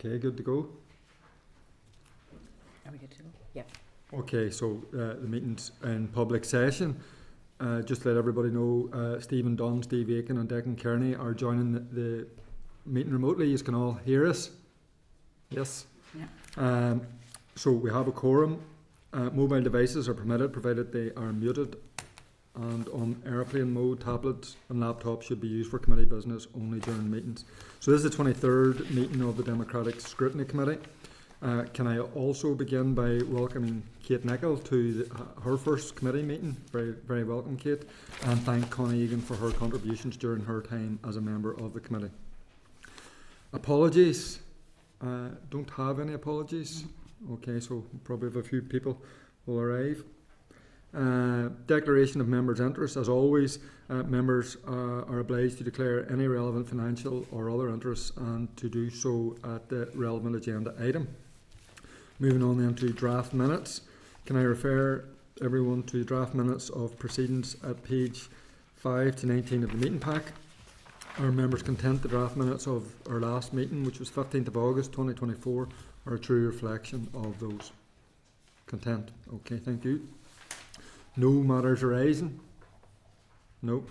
Okay, good to go. Are we good to go? Yeah. Okay, so the meeting's in public session. Just to let everybody know, Stephen Dunn, Steve Aiken and Declan Kearney are joining the meeting remotely. You can all hear us? Yes? Yeah. So we have a quorum. Mobile devices are permitted provided they are muted, and on airplane mode, tablets and laptops should be used for committee business only during meetings. So this is the 23rd meeting of the Democratic Scrutiny Committee. Can I also begin by welcoming Kate Nicholl to her first committee meeting? Very, very welcome, Kate. And thank Connie Egan for her contributions during her time as a member of the committee. Apologies. Don't have any apologies. Okay, so probably have a few people will arrive. Declaration of members' interests. As always, members are obliged to declare any relevant financial or other interests and to do so at the relevant agenda item. Moving on then to draft minutes. Can I refer everyone to draft minutes of proceedings at page 5 to 19 of the meeting pack? Are members content the draft minutes of our last meeting, which was 15th of August 2024, are a true reflection of those? Content. Okay, thank you. No matters arising? No.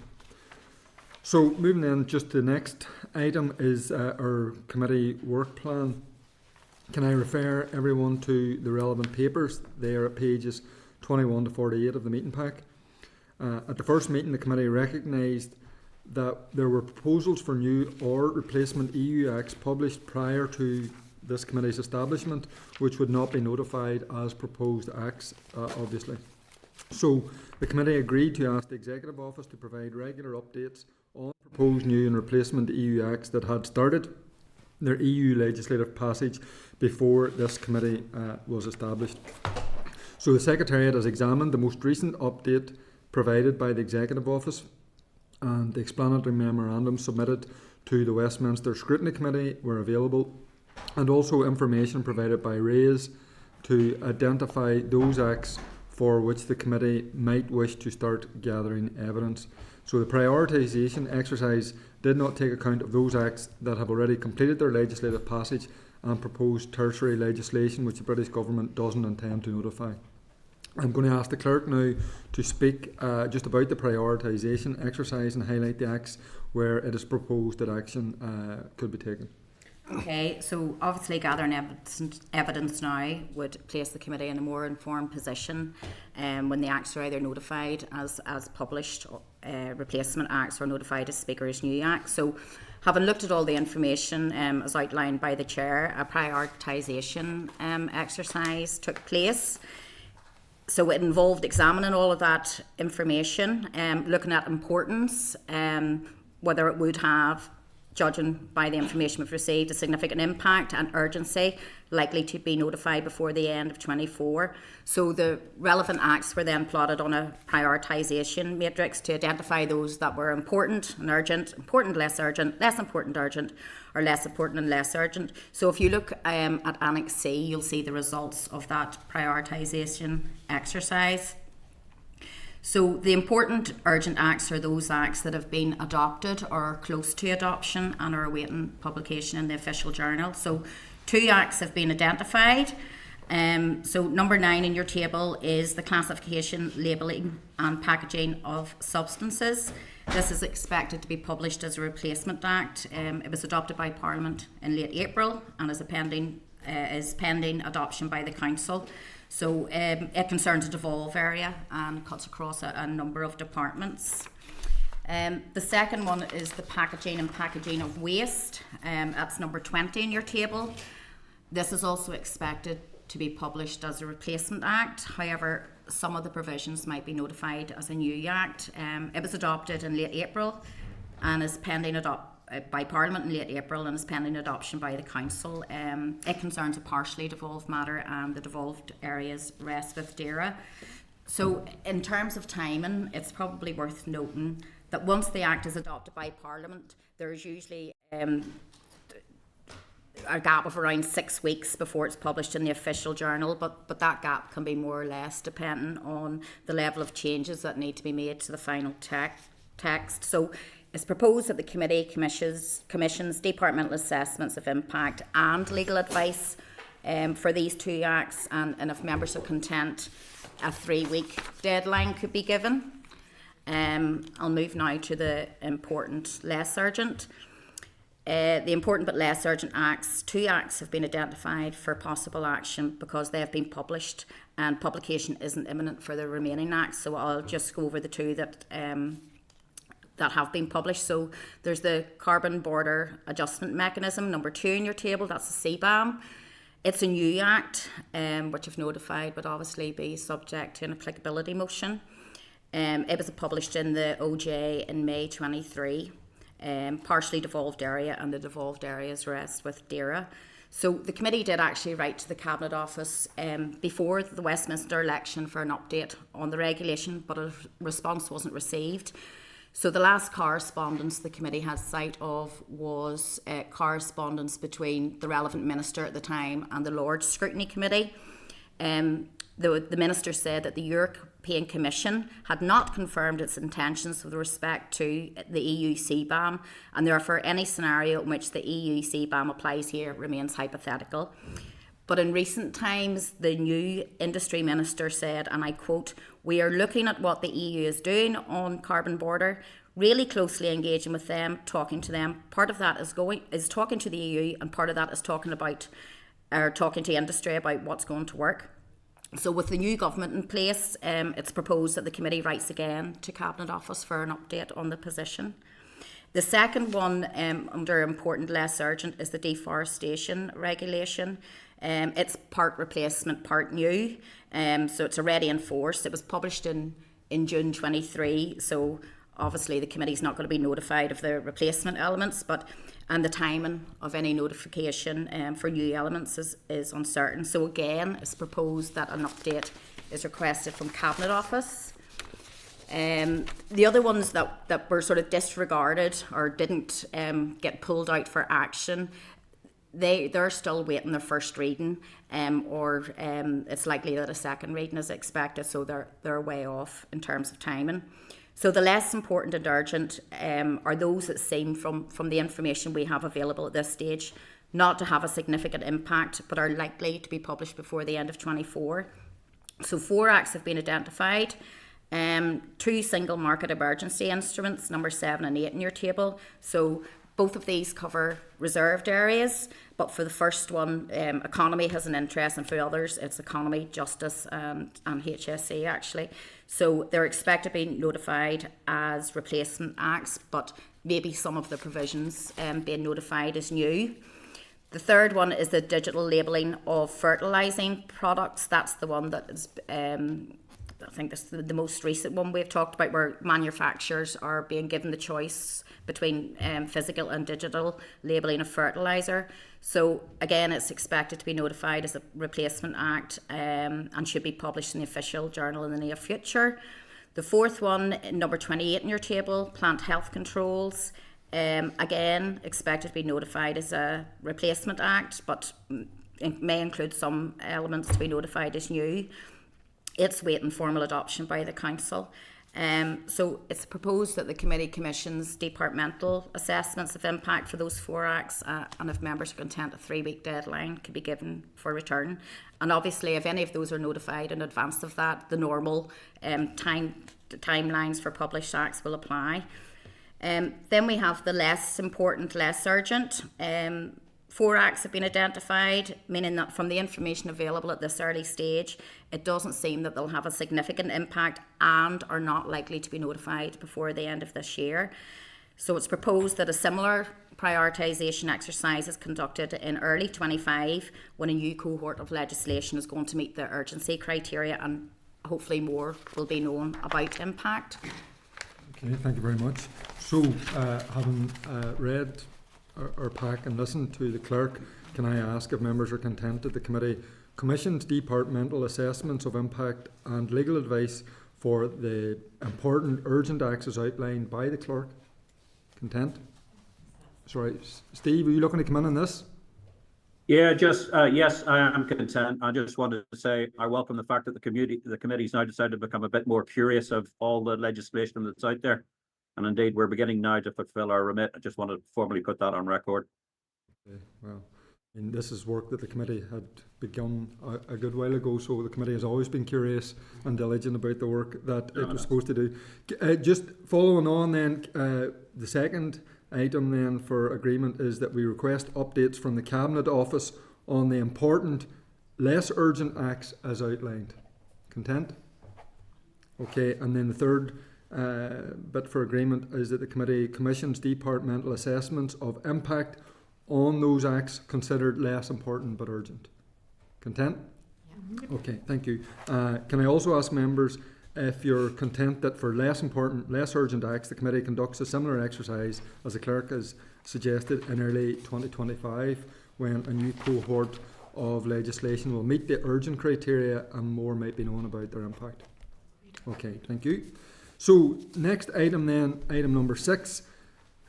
So moving then, just the next item is our committee work plan. Can I refer everyone to the relevant papers? They are at pages 21 to 48 of the meeting pack. At the first meeting, the committee recognised that there were proposals for new or replacement EU acts published prior to this committee's establishment, which would not be notified as proposed acts, obviously. So the committee agreed to ask the Executive Office to provide regular updates on proposed new and replacement EU acts that had started their EU legislative passage before this committee was established. So the Secretariat has examined the most recent update provided by the Executive Office, and the explanatory memorandum submitted to the Westminster Scrutiny Committee were available, and also information provided by RAISE to identify those acts for which the committee might wish to start gathering evidence. So the prioritisation exercise did not take account of those acts that have already completed their legislative passage and proposed tertiary legislation which the British Government doesn't intend to notify. I'm going to ask the clerk now to speak just about the prioritisation exercise and highlight the acts where it is proposed that action could be taken. Okay, so obviously gathering evidence now would place the committee in a more informed position when the acts are either notified as published, replacement acts, or notified as Speaker's new acts. So having looked at all the information as outlined by the Chair, a prioritisation exercise took place. So it involved examining all of that information, looking at importance, whether it would have, judging by the information we've received, a significant impact and urgency likely to be notified before the end of 24. So the relevant acts were then plotted on a prioritisation matrix to identify those that were important and urgent, important, less urgent, less important, urgent, or less important and less urgent. So if you look at Annex C, you'll see the results of that prioritisation exercise. So the important urgent acts are those acts that have been adopted or are close to adoption and are awaiting publication in the official journal. So 2 acts have been identified. So number 9 in your table is the classification, labelling and packaging of substances. This is expected to be published as a replacement act. It was adopted by Parliament in late April and is pending adoption by the Council. So it concerns a devolve area and cuts across a number of departments. The second one is the packaging and packaging of waste. That's number 20 in your table. This is also expected to be published as a replacement act. However, some of the provisions might be notified as a new act. It was adopted in late April and is pending by Parliament in late April and is pending adoption by the Council. It concerns a partially devolved matter and the devolved areas rest with DAERA. So in terms of timing, it's probably worth noting that once the Act is adopted by Parliament, there's usually a gap of around 6 weeks before it's published in the official journal, but that gap can be more or less dependent on the level of changes that need to be made to the final text. So It's proposed that the committee commissions departmental assessments of impact and legal advice for these two acts, and if members are content, a 3-week deadline could be given. I'll move now to the important less urgent. The important but less urgent acts, 2 acts have been identified for possible action because they have been published and publication isn't imminent for the remaining acts. So I'll just go over the 2 that have been published. So there's the Carbon Border Adjustment Mechanism, number 2 in your table, that's the CBAM. It's a new act, which I've notified would obviously be subject to an applicability motion. It was published in the OJ in May 23. Partially devolved area, and the devolved areas rest with DERA. So the committee did actually write to the Cabinet Office before the Westminster election for an update on the regulation, but a response wasn't received. So the last correspondence the committee had sight of was correspondence between the relevant minister at the time and the Lord's Scrutiny Committee. The minister said that the European Commission had not confirmed its intentions with respect to the EU CBAM, and therefore any scenario in which the EU CBAM applies here remains hypothetical. But in recent times, the new industry minister said, and I quote, "We are looking at what the EU is doing on carbon border, really closely engaging with them, talking to them. Part of that is talking to the EU, and part of that is talking to industry about what's going to work." So with the new government in place, it's proposed that the committee writes again to Cabinet Office for an update on the position. The second one, under important less urgent, is the deforestation regulation. It's part replacement, part new. So it's already in force. It was published in June 23. So obviously the committee's not going to be notified of the replacement elements, and the timing of any notification for new elements is uncertain. So again, it's proposed that an update is requested from Cabinet Office. The other ones that were sort of disregarded or didn't get pulled out for action, they're still waiting their first reading, or it's likely that a second reading is expected, so they're way off in terms of timing. So the less important and urgent are those that seem, from the information we have available at this stage, not to have a significant impact, but are likely to be published before the end of 24. So 4 acts have been identified. 2 single market emergency instruments, number 7 and 8 in your table. So both of these cover reserved areas, but for the first one, economy has an interest, and for the others, it's economy, justice, and HSE actually. So they're expected to be notified as replacement acts, but maybe some of the provisions being notified as new. The third one is the digital labelling of fertilising products. That's the one that is, I think that's the most recent one we've talked about, where manufacturers are being given the choice between physical and digital labelling of fertiliser. So again, it's expected to be notified as a replacement act and should be published in the official journal in the near future. The fourth one, number 28 in your table, plant health controls. Again, expected to be notified as a replacement act, but it may include some elements to be notified as new. It's waiting formal adoption by the Council. So it's proposed that the committee commissions departmental assessments of impact for those 4 acts, and if members are content, a 3-week deadline could be given for return. And obviously, if any of those are notified in advance of that, the normal timelines for published acts will apply. Then we have the less important, less urgent. 4 acts have been identified, meaning that from the information available at this early stage, it doesn't seem that they'll have a significant impact and are not likely to be notified before the end of this year. So it's proposed that a similar prioritisation exercise is conducted in early 25, when a new cohort of legislation is going to meet the urgency criteria, and hopefully more will be known about impact. Okay, thank you very much. So, having read our pack and listened to the clerk, can I ask if members are content that the committee commissions departmental assessments of impact and legal advice for the important urgent acts as outlined by the clerk? Content? Sorry, Steve, are you looking to come in on this? Yeah, just yes, I am content. I just wanted to say I welcome the fact that the committee's now decided to become a bit more curious of all the legislation that's out there. And indeed, we're beginning now to fulfil our remit. I just want to formally put that on record. Okay, well, I mean, this is work that the committee had begun a good while ago, so the committee has always been curious and diligent about the work that it was supposed to do. Just following on then, the second item then for agreement is that we request updates from the Cabinet Office on the important, less urgent acts as outlined. Content? Okay, and then the third bit for agreement is that the committee commissions departmental assessments of impact on those acts considered less important but urgent. Content? Yeah. Okay, thank you. Can I also ask members if you're content that for less important, less urgent acts, the committee conducts a similar exercise as the clerk has suggested in early 2025 when a new cohort of legislation will meet the urgent criteria and more might be known about their impact? Okay, thank you. So next item then, item number 6,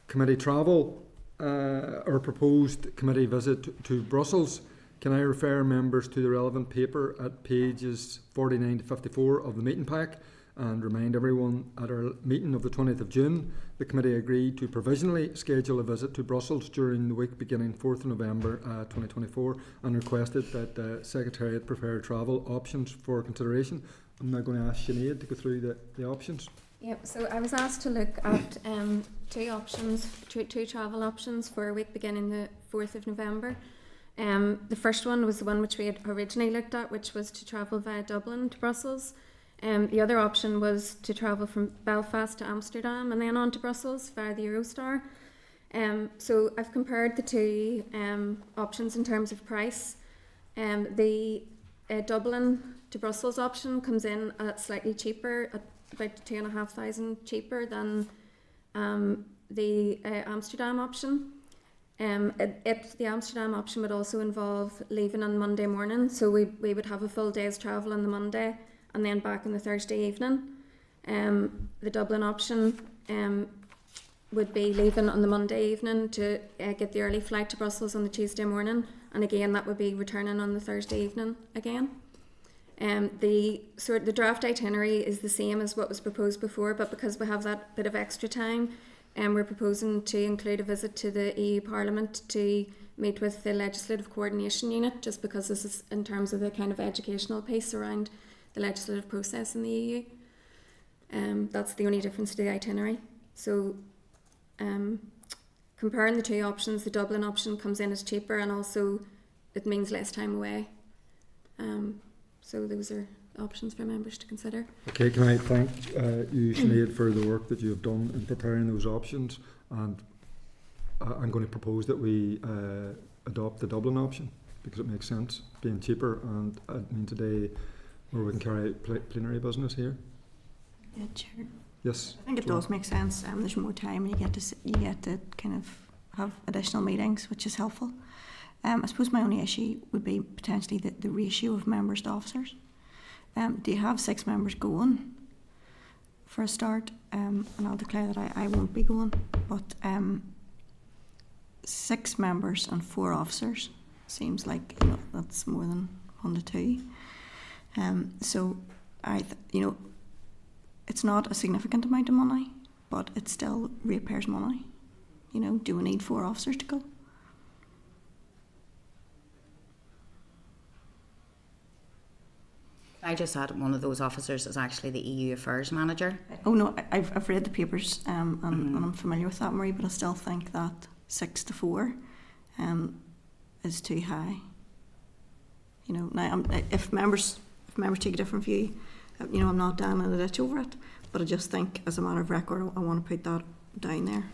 committee travel. Our proposed committee visit to Brussels. Can I refer members to the relevant paper at pages 49 to 54 of the meeting pack and remind everyone at our meeting of the 20th of June, the committee agreed to provisionally schedule a visit to Brussels during the week beginning 4th of November 2024 and requested that the Secretariat prepare travel options for consideration. I'm now going to ask Sinead to go through the options. Yep, so I was asked to look at two travel options for a week beginning the 4th of November. The first one was the one which we had originally looked at, which was to travel via Dublin to Brussels. The other option was to travel from Belfast to Amsterdam and then on to Brussels via the Eurostar. So I've compared the two options in terms of price. The Dublin to Brussels option comes in at slightly cheaper, at about 2,500 cheaper than the Amsterdam option. The Amsterdam option would also involve leaving on Monday morning, so we would have a full day's travel on the Monday and then back on the Thursday evening. The Dublin option would be leaving on the Monday evening to get the early flight to Brussels on the Tuesday morning, and again that would be returning on the Thursday evening again. The draft itinerary is the same as what was proposed before, but because we have that bit of extra time, we're proposing to include a visit to the EU Parliament to meet with the Legislative Coordination Unit, just because this is in terms of the kind of educational piece around the legislative process in the EU. That's the only difference to the itinerary. So comparing the two options, the Dublin option comes in as cheaper and also it means less time away. So those are options for members to consider. Okay, can I thank you, Sinead, for the work that you have done in preparing those options, and I'm going to propose that we adopt the Dublin option because it makes sense, being cheaper, and it means a day where we can carry out plenary business here. Yeah, Chair. Yes. I think it does make sense. There's more time, and you get to kind of have additional meetings, which is helpful. I suppose my only issue would be potentially the ratio of members to officers. Do you have 6 members going for a start? And I'll declare that I won't be going, but 6 members and 4 officers seems like that's more than 1 to 2. So it's not a significant amount of money, but it still repairs money. Do we need 4 officers to go? I just add one of those officers is actually the EU Affairs Manager. Oh no, I've read the papers and I'm familiar with that, Marie, but I still think that 6 to 4 is too high. Now if members take a different view, I'm not down in the ditch over it, but I just think as a matter of record I want to put that down there,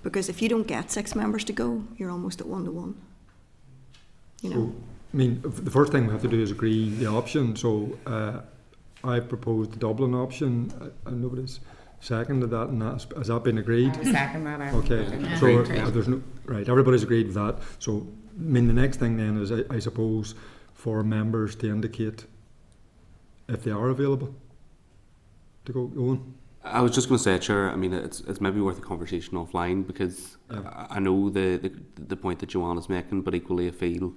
because if you don't get 6 members to go, you're almost at 1 to 1. So, I mean, the first thing we have to do is agree the option. So I proposed the Dublin option, and nobody's seconded that, and has that been agreed? Second that. Okay, so there's no right. Everybody's agreed with that. So I mean, the next thing then is, I suppose, for members to indicate if they are available to go on. I was just going to say, Chair, I mean, it's maybe worth a conversation offline, because I know the point that Joanna's making, but equally I feel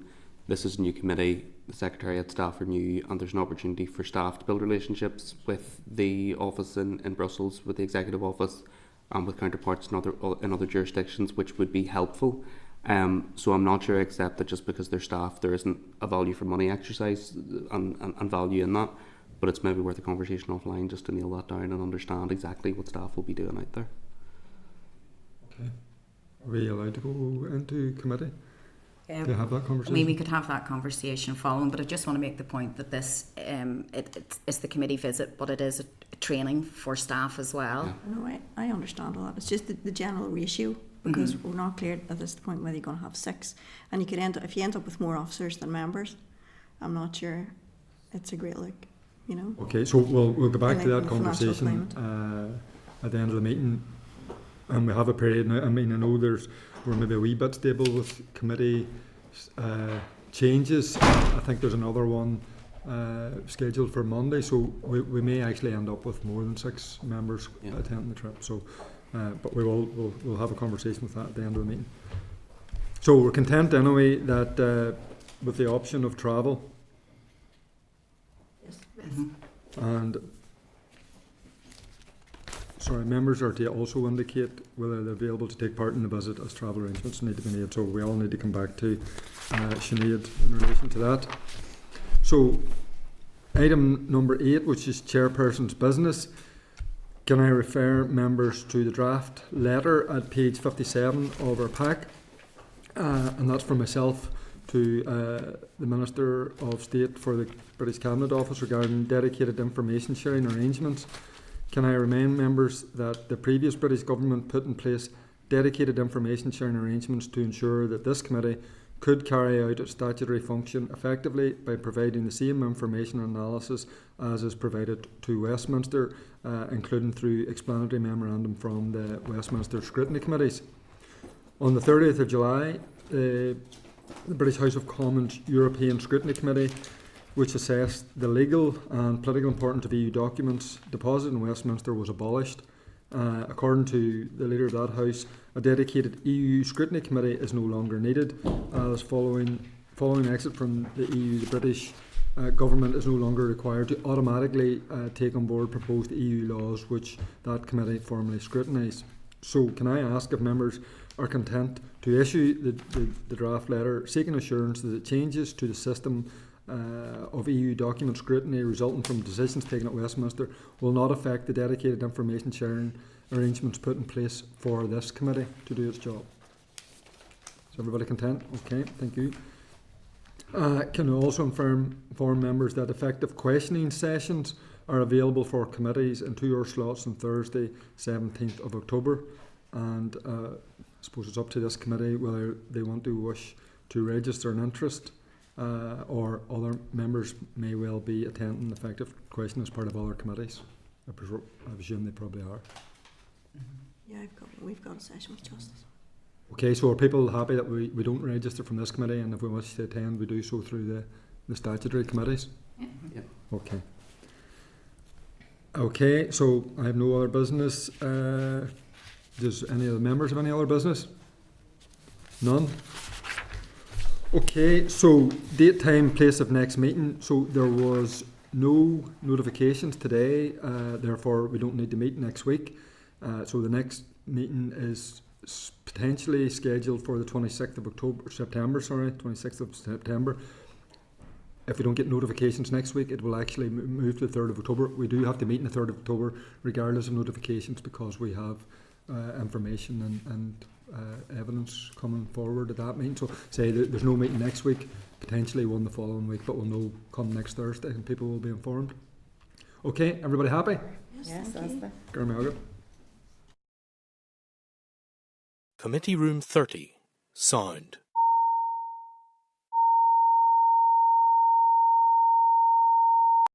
this is a new committee, the Secretariat staff are new, and there's an opportunity for staff to build relationships with the office in Brussels, with the Executive Office, and with counterparts in other jurisdictions, which would be helpful. So I'm not sure, except that just because they're staff, there isn't a value for money exercise and value in that. But it's maybe worth a conversation offline just to nail that down and understand exactly what staff will be doing out there. Okay. Are we allowed to go into committee to have that I conversation? mean, we could have that conversation following, but I just want to make the point that this it's the committee visit, but it is a training for staff as well. Yeah. No, I understand all that. It's just the general ratio, because we're not clear at this point whether you're going to have 6, and you could if you end up with more officers than members. I'm not sure it's a great look, you know. Okay, so we'll go back I to like that the financial conversation at the end of the meeting, and we have a period now. I mean, I know we're maybe a wee bit stable with committee changes. I think there's another one scheduled for Monday, so we may actually end up with more than 6 members attending the trip. So, but we'll have a conversation with that at the end of the meeting. So we're content anyway that with the option of travel. Yes. And members are to also indicate whether they're available to take part in the visit as travel arrangements need to be made. So we all need to come back to Sinead in relation to that. So item number 8, which is chairperson's business. Can I refer members to the draft letter at page 57 of our pack? And that's for myself to the Minister of State for the British Cabinet Office regarding dedicated information sharing arrangements. Can I remind members that the previous British government put in place dedicated information sharing arrangements to ensure that this committee could carry out its statutory function effectively by providing the same information and analysis as is provided to Westminster, including through explanatory memorandum from the Westminster Scrutiny Committees. On the 30th of July, the British House of Commons European Scrutiny Committee, which assessed the legal and political importance of EU documents deposited in Westminster, was abolished. According to the leader of that house, a dedicated EU scrutiny committee is no longer needed, as following exit from the EU, the British government is no longer required to automatically take on board proposed EU laws which that committee formally scrutinised. So can I ask if members are content to issue the draft letter seeking assurance that the changes to the system of EU document scrutiny resulting from decisions taken at Westminster will not affect the dedicated information sharing arrangements put in place for this committee to do its job? Is everybody content? Okay, thank you. Can I also inform members that effective questioning sessions are available for committees in 2-hour slots on Thursday, 17th of October, and I suppose it's up to this committee whether they wish to register an interest, or other members may well be attending effective question as part of other committees. I presume they probably are. Yeah, we've got a session with Justice. Okay, so are people happy that we don't register from this committee, and if we wish to attend we do so through the statutory committees? Yeah. Okay. Okay, so I have no other business. Does any of the members have any other business? None? Okay, so date, time, place of next meeting. So there was no notifications today, therefore we don't need to meet next week. So the next meeting is potentially scheduled for the 26th of September. If we don't get notifications next week, it will actually move to the 3rd of October. We do have to meet on the 3rd of October regardless of notifications, because we have information and evidence coming forward at that meeting. So say there's no meeting next week, potentially one the following week, but we'll know come next Thursday and people will be informed. Okay, everybody happy? Yes, that's the Garmy. Committee Room 30, sound.